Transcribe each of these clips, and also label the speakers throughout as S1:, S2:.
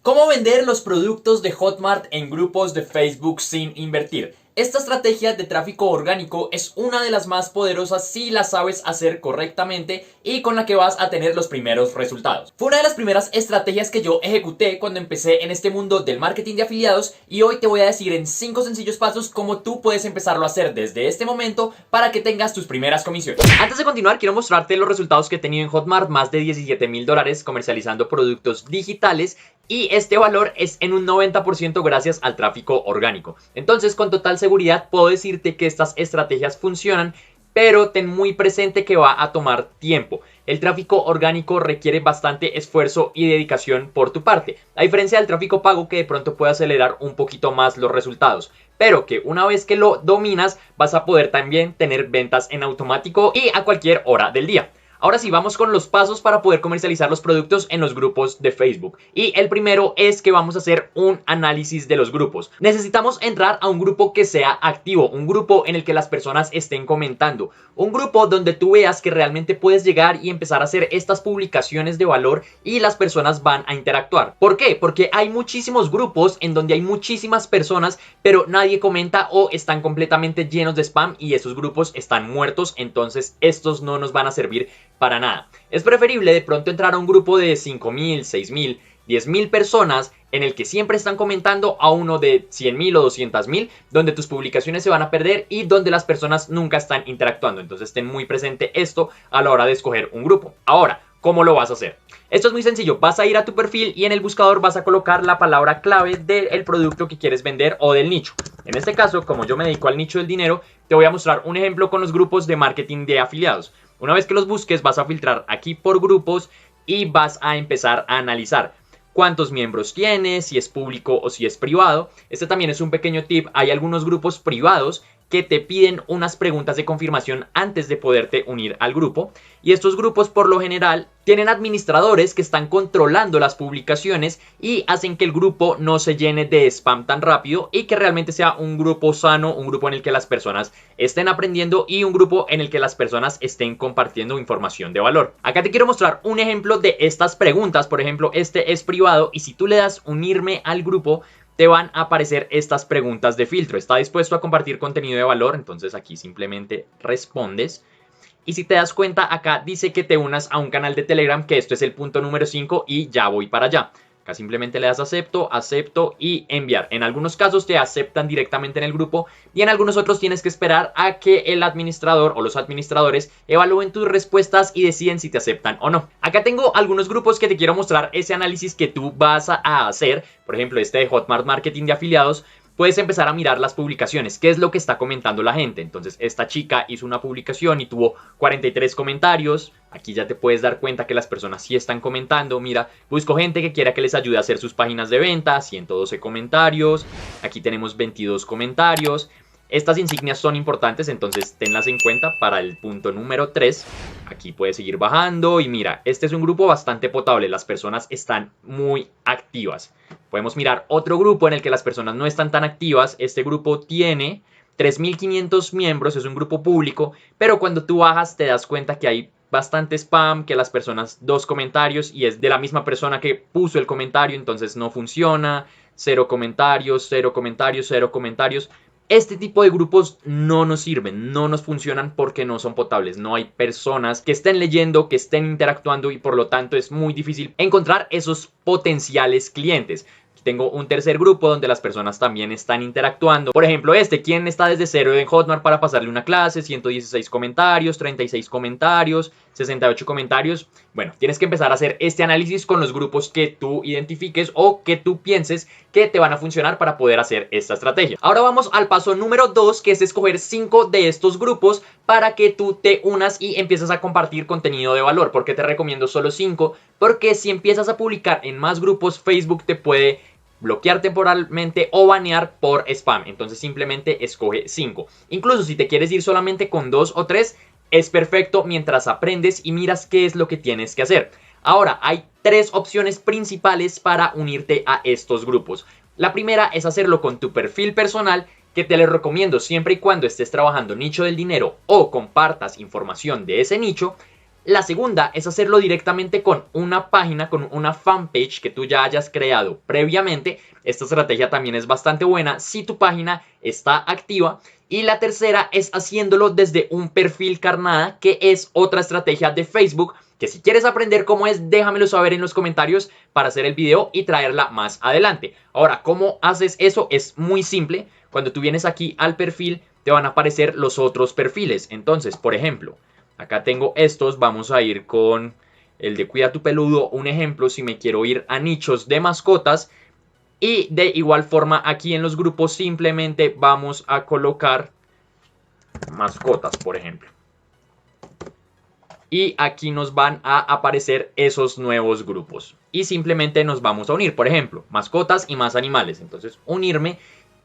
S1: ¿Cómo vender los productos de Hotmart en grupos de Facebook sin invertir? Esta estrategia de tráfico orgánico es una de las más poderosas si la sabes hacer correctamente y con la que vas a tener los primeros resultados. Fue una de las primeras estrategias que yo ejecuté cuando empecé en este mundo del marketing de afiliados y hoy te voy a decir en 5 sencillos pasos cómo tú puedes empezarlo a hacer desde este momento para que tengas tus primeras comisiones. Antes de continuar, quiero mostrarte los resultados que he tenido en Hotmart, más de $17,000 comercializando productos digitales. Y este valor es en un 90% gracias al tráfico orgánico. Entonces, con total seguridad puedo decirte que estas estrategias funcionan, pero ten muy presente que va a tomar tiempo. El tráfico orgánico requiere bastante esfuerzo y dedicación por tu parte, a diferencia del tráfico pago que de pronto puede acelerar un poquito más los resultados. Pero que una vez que lo dominas vas a poder también tener ventas en automático y a cualquier hora del día. Ahora sí, vamos con los pasos para poder comercializar los productos en los grupos de Facebook. Y el primero es que vamos a hacer un análisis de los grupos. Necesitamos entrar a un grupo que sea activo, un grupo en el que las personas estén comentando, un grupo donde tú veas que realmente puedes llegar y empezar a hacer estas publicaciones de valor y las personas van a interactuar. ¿Por qué? Porque hay muchísimos grupos en donde hay muchísimas personas, pero nadie comenta o están completamente llenos de spam y esos grupos están muertos, entonces estos no nos van a servir para nada. Es preferible de pronto entrar a un grupo de 5,000, 6,000, 10,000 personas en el que siempre están comentando a uno de 100,000 o 200,000, donde tus publicaciones se van a perder y donde las personas nunca están interactuando. Entonces ten muy presente esto a la hora de escoger un grupo. Ahora, ¿cómo lo vas a hacer? Esto es muy sencillo, vas a ir a tu perfil y en el buscador vas a colocar la palabra clave del producto que quieres vender o del nicho. En este caso, como yo me dedico al nicho del dinero, te voy a mostrar un ejemplo con los grupos de marketing de afiliados. Una vez que los busques, vas a filtrar aquí por grupos y vas a empezar a analizar cuántos miembros tienes, si es público o si es privado. Este también es un pequeño tip. Hay algunos grupos privados que te piden unas preguntas de confirmación antes de poderte unir al grupo. Y estos grupos por lo general tienen administradores que están controlando las publicaciones y hacen que el grupo no se llene de spam tan rápido y que realmente sea un grupo sano, un grupo en el que las personas estén aprendiendo y un grupo en el que las personas estén compartiendo información de valor. Acá te quiero mostrar un ejemplo de estas preguntas. Por ejemplo, este es privado y si tú le das unirme al grupo, te van a aparecer estas preguntas de filtro. ¿Está dispuesto a compartir contenido de valor? Entonces aquí simplemente respondes. Y si te das cuenta, acá dice que te unas a un canal de Telegram, que esto es el punto número 5 y ya voy para allá. Acá simplemente le das acepto, acepto y enviar. En algunos casos te aceptan directamente en el grupo y en algunos otros tienes que esperar a que el administrador o los administradores evalúen tus respuestas y deciden si te aceptan o no. Acá tengo algunos grupos que te quiero mostrar ese análisis que tú vas a hacer. Por ejemplo, este de Hotmart Marketing de Afiliados. Puedes empezar a mirar las publicaciones, qué es lo que está comentando la gente. Entonces esta chica hizo una publicación y tuvo 43 comentarios. Aquí ya te puedes dar cuenta que las personas sí están comentando. Mira, busco gente que quiera que les ayude a hacer sus páginas de venta, 112 comentarios. Aquí tenemos 22 comentarios. Estas insignias son importantes, entonces tenlas en cuenta para el punto número 3. Aquí puedes seguir bajando y mira, este es un grupo bastante potable, las personas están muy activas. Podemos mirar otro grupo en el que las personas no están tan activas. Este grupo tiene 3,500 miembros, es un grupo público, pero cuando tú bajas te das cuenta que hay bastante spam, que las personas, 2 comentarios y es de la misma persona que puso el comentario, entonces no funciona. 0 comentarios, 0 comentarios, 0 comentarios. Este tipo de grupos no nos sirven, no nos funcionan porque no son potables. No hay personas que estén leyendo, que estén interactuando y por lo tanto es muy difícil encontrar esos potenciales clientes. Tengo un tercer grupo donde las personas también están interactuando. Por ejemplo, ¿quién está desde cero en Hotmart para pasarle una clase? 116 comentarios, 36 comentarios, 68 comentarios. Bueno, tienes que empezar a hacer este análisis con los grupos que tú identifiques o que tú pienses que te van a funcionar para poder hacer esta estrategia. Ahora vamos al paso número 2, que es escoger 5 de estos grupos para que tú te unas y empieces a compartir contenido de valor. ¿Por qué te recomiendo solo 5? Porque si empiezas a publicar en más grupos, Facebook te puede bloquear temporalmente o banear por spam. Entonces simplemente escoge 5. Incluso si te quieres ir solamente con 2 o 3, es perfecto mientras aprendes y miras qué es lo que tienes que hacer. Ahora, hay 3 opciones principales para unirte a estos grupos. La primera es hacerlo con tu perfil personal, que te lo recomiendo siempre y cuando estés trabajando nicho del dinero o compartas información de ese nicho. La segunda es hacerlo directamente con una página, con una fanpage que tú ya hayas creado previamente. Esta estrategia también es bastante buena si tu página está activa. Y la tercera es haciéndolo desde un perfil carnada, que es otra estrategia de Facebook, que si quieres aprender cómo es, déjamelo saber en los comentarios para hacer el video y traerla más adelante. Ahora, ¿cómo haces eso? Es muy simple. Cuando tú vienes aquí al perfil, te van a aparecer los otros perfiles. Entonces, por ejemplo, acá tengo estos, vamos a ir con el de Cuida tu Peludo, un ejemplo, si me quiero ir a nichos de mascotas. Y de igual forma aquí en los grupos simplemente vamos a colocar mascotas, por ejemplo. Y aquí nos van a aparecer esos nuevos grupos. Y simplemente nos vamos a unir, por ejemplo, mascotas y más animales. Entonces unirme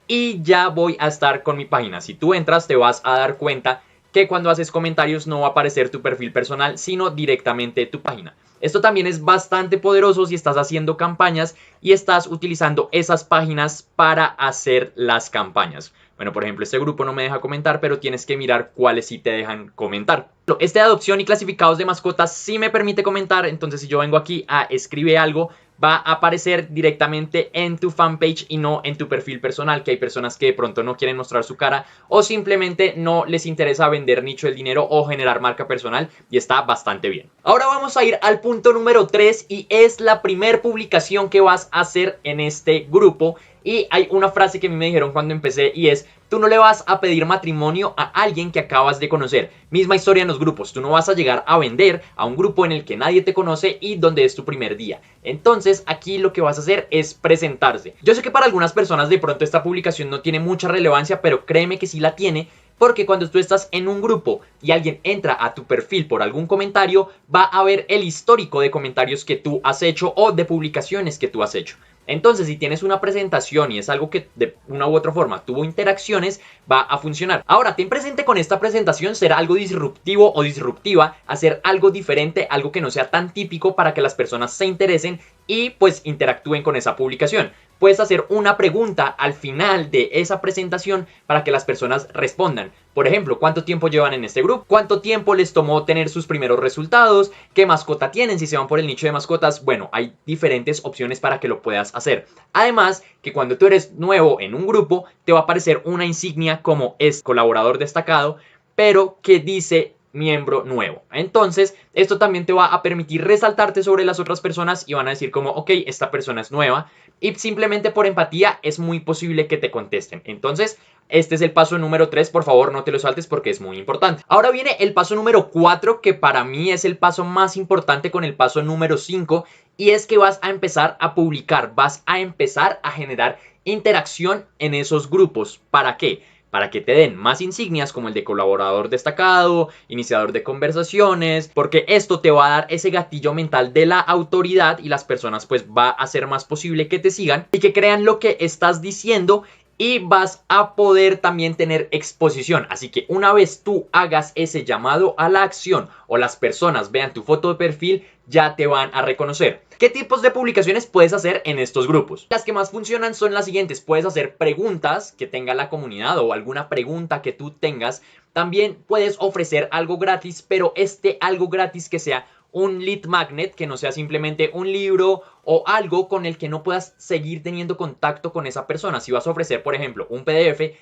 S1: y ya voy a estar con mi página. Si tú entras te vas a dar cuenta que cuando haces comentarios no va a aparecer tu perfil personal, sino directamente tu página. Esto también es bastante poderoso si estás haciendo campañas y estás utilizando esas páginas para hacer las campañas. Bueno, por ejemplo, este grupo no me deja comentar, pero tienes que mirar cuáles sí te dejan comentar. Este de adopción y clasificados de mascotas sí me permite comentar, entonces si yo vengo aquí a escribir algo, va a aparecer directamente en tu fanpage y no en tu perfil personal, que hay personas que de pronto no quieren mostrar su cara o simplemente no les interesa vender nicho del dinero o generar marca personal y está bastante bien. Ahora vamos a ir al punto número 3 y es la primer publicación que vas a hacer en este grupo. Y hay una frase que a mí me dijeron cuando empecé y es: tú no le vas a pedir matrimonio a alguien que acabas de conocer. Misma historia en los grupos. Tú no vas a llegar a vender a un grupo en el que nadie te conoce y donde es tu primer día. Entonces aquí lo que vas a hacer es presentarse. Yo sé que para algunas personas de pronto esta publicación no tiene mucha relevancia, pero créeme que sí la tiene. Porque cuando tú estás en un grupo y alguien entra a tu perfil por algún comentario, va a ver el histórico de comentarios que tú has hecho o de publicaciones que tú has hecho. Entonces, si tienes una presentación y es algo que de una u otra forma tuvo interacciones, va a funcionar. Ahora, ten presente con esta presentación ser algo disruptivo o disruptiva, hacer algo diferente, algo que no sea tan típico para que las personas se interesen y pues interactúen con esa publicación. Puedes hacer una pregunta al final de esa presentación para que las personas respondan. Por ejemplo, ¿cuánto tiempo llevan en este grupo? ¿Cuánto tiempo les tomó tener sus primeros resultados? ¿Qué mascota tienen? Si se van por el nicho de mascotas, bueno, hay diferentes opciones para que lo puedas hacer. Además, que cuando tú eres nuevo en un grupo, te va a aparecer una insignia como es colaborador destacado, pero que dice miembro nuevo. Entonces, esto también te va a permitir resaltarte sobre las otras personas y van a decir como, ok, esta persona es nueva y simplemente por empatía es muy posible que te contesten. Entonces, este es el paso número 3, por favor no te lo saltes porque es muy importante. Ahora viene el paso número 4, que para mí es el paso más importante con el paso número 5, y es que vas a empezar a publicar, vas a empezar a generar interacción en esos grupos. ¿Para qué? Para que te den más insignias como el de colaborador destacado, iniciador de conversaciones, porque esto te va a dar ese gatillo mental de la autoridad y las personas pues va a ser más posible que te sigan y que crean lo que estás diciendo y vas a poder también tener exposición. Así que una vez tú hagas ese llamado a la acción o las personas vean tu foto de perfil, ya te van a reconocer. ¿Qué tipos de publicaciones puedes hacer en estos grupos? Las que más funcionan son las siguientes. Puedes hacer preguntas que tenga la comunidad o alguna pregunta que tú tengas. También puedes ofrecer algo gratis, pero algo gratis que sea un lead magnet, que no sea simplemente un libro o algo con el que no puedas seguir teniendo contacto con esa persona. Si vas a ofrecer, por ejemplo, un PDF,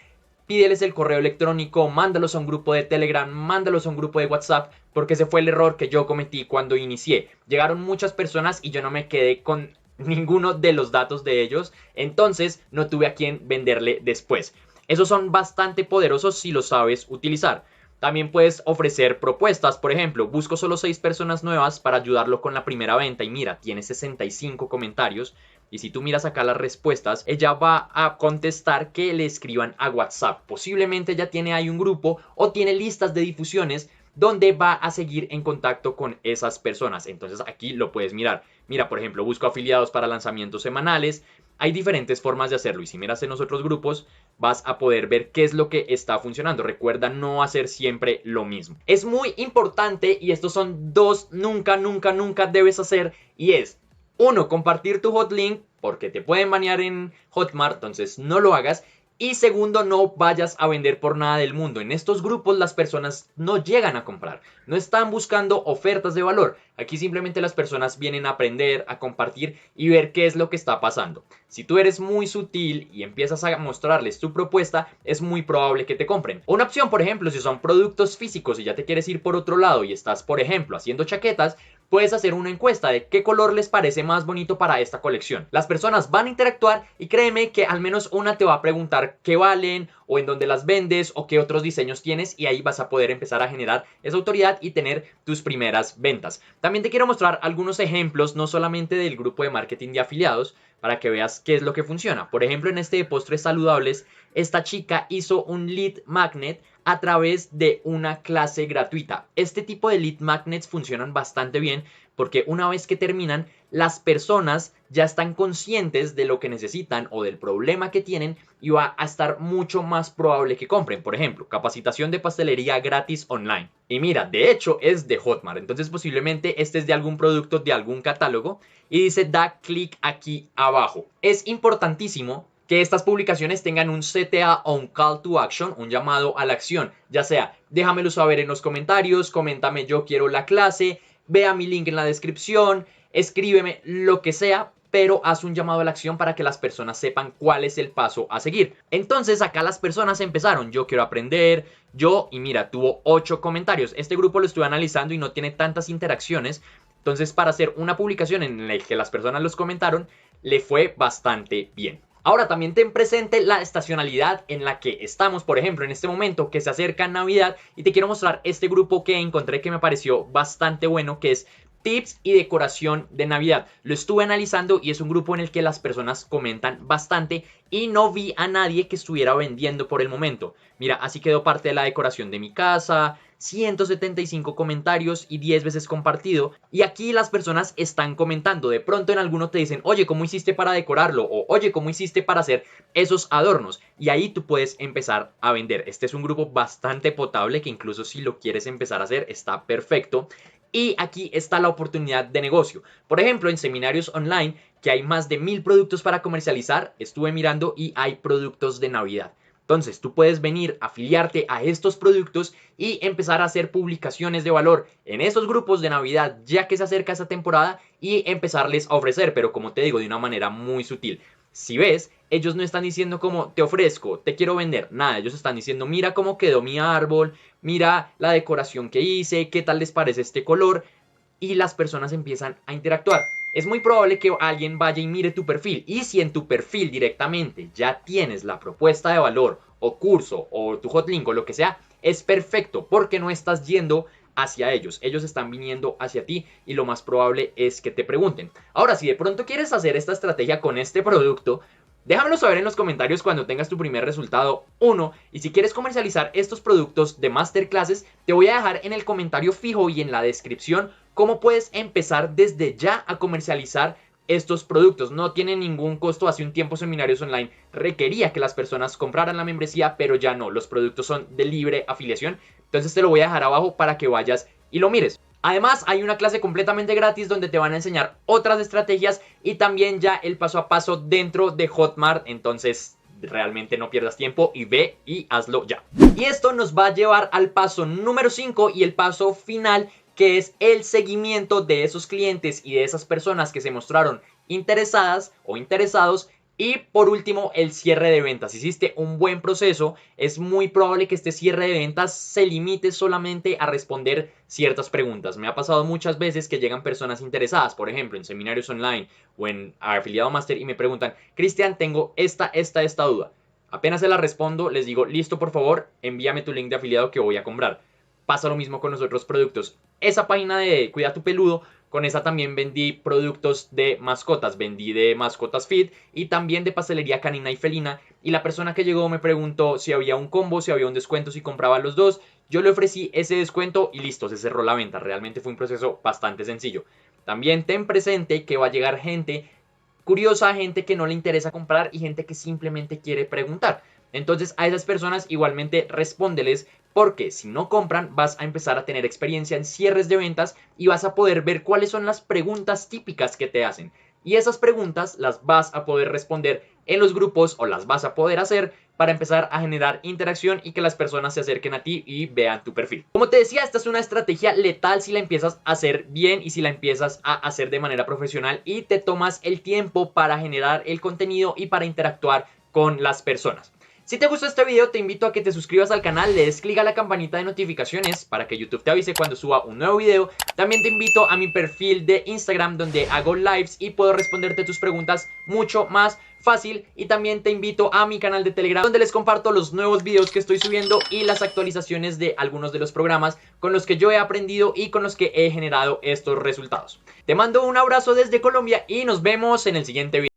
S1: pídeles el correo electrónico, mándalos a un grupo de Telegram, mándalos a un grupo de WhatsApp, porque ese fue el error que yo cometí cuando inicié. Llegaron muchas personas y yo no me quedé con ninguno de los datos de ellos, entonces no tuve a quién venderle después. Esos son bastante poderosos si los sabes utilizar. También puedes ofrecer propuestas, por ejemplo, busco solo 6 personas nuevas para ayudarlo con la primera venta y mira, tiene 65 comentarios y si tú miras acá las respuestas, ella va a contestar que le escriban a WhatsApp. Posiblemente ya tiene ahí un grupo o tiene listas de difusiones donde va a seguir en contacto con esas personas. Entonces aquí lo puedes mirar. Mira, por ejemplo, busco afiliados para lanzamientos semanales. Hay diferentes formas de hacerlo y si miras en los otros grupos vas a poder ver qué es lo que está funcionando. Recuerda no hacer siempre lo mismo. Es muy importante y estos son dos nunca debes hacer y es: 1, compartir tu hotlink porque te pueden banear en Hotmart, entonces no lo hagas. Y segundo, no vayas a vender por nada del mundo. En estos grupos las personas no llegan a comprar, no están buscando ofertas de valor. Aquí simplemente las personas vienen a aprender, a compartir y ver qué es lo que está pasando. Si tú eres muy sutil y empiezas a mostrarles tu propuesta, es muy probable que te compren. Una opción, por ejemplo, si son productos físicos y ya te quieres ir por otro lado y estás, por ejemplo, haciendo chaquetas, puedes hacer una encuesta de qué color les parece más bonito para esta colección. Las personas van a interactuar y créeme que al menos una te va a preguntar qué valen o en dónde las vendes o qué otros diseños tienes, y ahí vas a poder empezar a generar esa autoridad y tener tus primeras ventas. También te quiero mostrar algunos ejemplos, no solamente del grupo de marketing de afiliados, para que veas qué es lo que funciona. Por ejemplo, en este de postres saludables, esta chica hizo un lead magnet a través de una clase gratuita. Este tipo de lead magnets funcionan bastante bien porque una vez que terminan, las personas ya están conscientes de lo que necesitan o del problema que tienen y va a estar mucho más probable que compren. Por ejemplo, capacitación de pastelería gratis online. Y mira, de hecho es de Hotmart, entonces posiblemente este es de algún producto, de algún catálogo, y dice da clic aquí abajo. Es importantísimo que estas publicaciones tengan un CTA o un Call to Action, un llamado a la acción, ya sea déjamelo saber en los comentarios, coméntame yo quiero la clase, vea mi link en la descripción, escríbeme lo que sea, pero haz un llamado a la acción para que las personas sepan cuál es el paso a seguir. Entonces acá las personas empezaron, yo quiero aprender, y mira, tuvo 8 comentarios. Este grupo lo estuve analizando y no tiene tantas interacciones. Entonces, para hacer una publicación en la que las personas los comentaron, le fue bastante bien. Ahora también ten presente la estacionalidad en la que estamos, por ejemplo, en este momento que se acerca Navidad, y te quiero mostrar este grupo que encontré que me pareció bastante bueno, que es Tips y decoración de Navidad. Lo estuve analizando y es un grupo en el que las personas comentan bastante y no vi a nadie que estuviera vendiendo por el momento. Mira, así quedó parte de la decoración de mi casa, 175 comentarios y 10 veces compartido. Y aquí las personas están comentando. De pronto en alguno te dicen, oye, ¿cómo hiciste para decorarlo? O oye, ¿cómo hiciste para hacer esos adornos? Y ahí tú puedes empezar a vender. Este es un grupo bastante potable que incluso si lo quieres empezar a hacer está perfecto. Y aquí está la oportunidad de negocio. Por ejemplo, en seminarios online, que hay más de 1000 productos para comercializar, estuve mirando y hay productos de Navidad. Entonces, tú puedes venir, afiliarte a estos productos y empezar a hacer publicaciones de valor en esos grupos de Navidad, ya que se acerca esa temporada, y empezarles a ofrecer, pero como te digo, de una manera muy sutil. Si ves, ellos no están diciendo como te ofrezco, te quiero vender, nada, ellos están diciendo mira cómo quedó mi árbol, mira la decoración que hice, qué tal les parece este color, y las personas empiezan a interactuar. Es muy probable que alguien vaya y mire tu perfil, y si en tu perfil directamente ya tienes la propuesta de valor o curso o tu hotlink o lo que sea, es perfecto porque no estás yendo hacia ellos, ellos están viniendo hacia ti y lo más probable es que te pregunten. Ahora, si de pronto quieres hacer esta estrategia con este producto, déjamelo saber en los comentarios cuando tengas tu primer resultado 1, y si quieres comercializar estos productos de masterclasses, te voy a dejar en el comentario fijo y en la descripción cómo puedes empezar desde ya a comercializar estos productos. No tienen ningún costo. Hace un tiempo Seminarios Online requería que las personas compraran la membresía, pero ya no, los productos son de libre afiliación. Entonces te lo voy a dejar abajo para que vayas y lo mires. Además, hay una clase completamente gratis donde te van a enseñar otras estrategias y también ya el paso a paso dentro de Hotmart. Entonces, realmente no pierdas tiempo y ve y hazlo ya. Y esto nos va a llevar al paso número 5 y el paso final, que es el seguimiento de esos clientes y de esas personas que se mostraron interesadas o interesados. Y por último, el cierre de ventas. Si hiciste un buen proceso, es muy probable que este cierre de ventas se limite solamente a responder ciertas preguntas. Me ha pasado muchas veces que llegan personas interesadas, por ejemplo, en seminarios online o en afiliado master, y me preguntan, Cristian, tengo esta duda. Apenas se la respondo, les digo, listo, por favor, envíame tu link de afiliado que voy a comprar. Pasa lo mismo con los otros productos. Esa página de Cuida tu Peludo, con esa también vendí productos de mascotas. Vendí de mascotas fit y también de pastelería canina y felina. Y la persona que llegó me preguntó si había un combo, si había un descuento, si compraba los dos. Yo le ofrecí ese descuento y listo, se cerró la venta. Realmente fue un proceso bastante sencillo. También ten presente que va a llegar gente curiosa, gente que no le interesa comprar y gente que simplemente quiere preguntar. Entonces a esas personas igualmente respóndeles, porque si no compran vas a empezar a tener experiencia en cierres de ventas y vas a poder ver cuáles son las preguntas típicas que te hacen. y esas preguntas las vas a poder responder en los grupos o las vas a poder hacer para empezar a generar interacción y que las personas se acerquen a ti y vean tu perfil. Como te decía, esta es una estrategia letal si la empiezas a hacer bien y si la empiezas a hacer de manera profesional y te tomas el tiempo para generar el contenido y para interactuar con las personas. Si te gustó este video, te invito a que te suscribas al canal, le des clic a la campanita de notificaciones para que YouTube te avise cuando suba un nuevo video. También te invito a mi perfil de Instagram donde hago lives y puedo responderte tus preguntas mucho más fácil. Y también te invito a mi canal de Telegram donde les comparto los nuevos videos que estoy subiendo y las actualizaciones de algunos de los programas con los que yo he aprendido y con los que he generado estos resultados. Te mando un abrazo desde Colombia y nos vemos en el siguiente video.